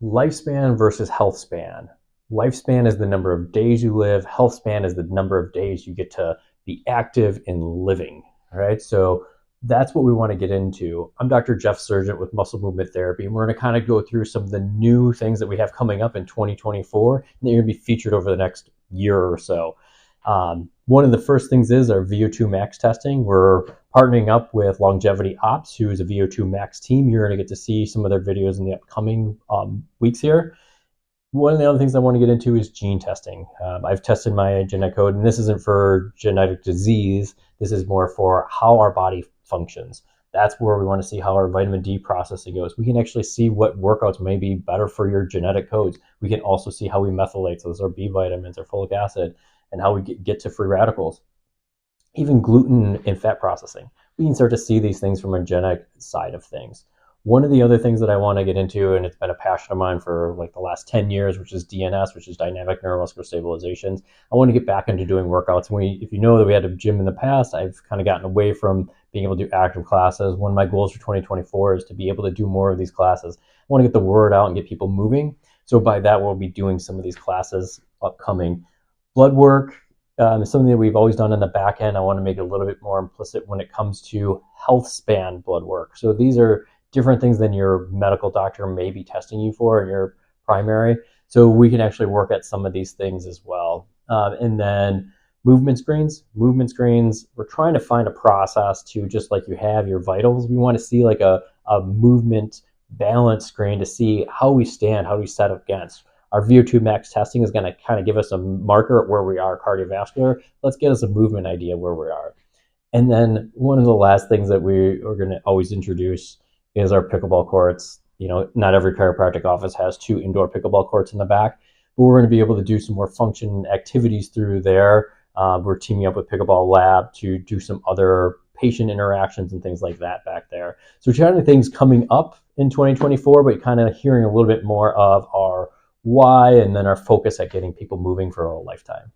Lifespan versus health span. Lifespan is the number of days you live. Health span is the number of days you get to be active in living. All right. So that's what we want to get into. I'm Dr. Jeff Surgent with Muscle Movement Therapy, and we're going to kind of go through some of the new things that we have coming up in 2024, and they're going to be featured over the next year or so. One of the first things is our VO2 Max testing. We're partnering up with Longevity Ops, who is a VO2 Max team. You're going to get to see some of their videos in the upcoming weeks here. One of the other things I want to get into is gene testing. I've tested my genetic code, and this isn't for genetic disease. This is more for how our body functions. That's where we want to see how our vitamin D processing goes. We can actually see what workouts may be better for your genetic codes. We can also see how we methylate, so those are B vitamins or folic acid, and how we get to free radicals. Even gluten and fat processing. We can start to see these things from a genetic side of things. One of the other things that I want to get into, and it's been a passion of mine for like the last 10 years, which is DNS, which is dynamic neuromuscular stabilizations. I want to get back into doing workouts. If you know that we had a gym in the past, I've kind of gotten away from being able to do active classes. One of my goals for 2024 is to be able to do more of these classes. I want to get the word out and get people moving. So by that, we'll be doing some of these classes upcoming. Blood work, something that we've always done in the back end. I want to make it a little bit more implicit when it comes to health span blood work. So these are different things than your medical doctor may be testing you for in your primary. So we can actually work at some of these things as well. And then movement screens. We're trying to find a process to, just like you have your vitals, we want to see like a movement balance screen to see how we stand, how we set up against. Our VO2 max testing is going to kind of give us a marker at where we are cardiovascular. Let's get us a movement idea where we are. And then one of the last things that we are going to always introduce is our pickleball courts. You know, not every chiropractic office has 2 indoor pickleball courts in the back, but we're going to be able to do some more function activities through there. We're teaming up with Pickleball Lab to do some other patient interactions and things like that back there. So we're trying to things coming up in 2024, but kind of hearing a little bit more of our why and then our focus at getting people moving for a lifetime.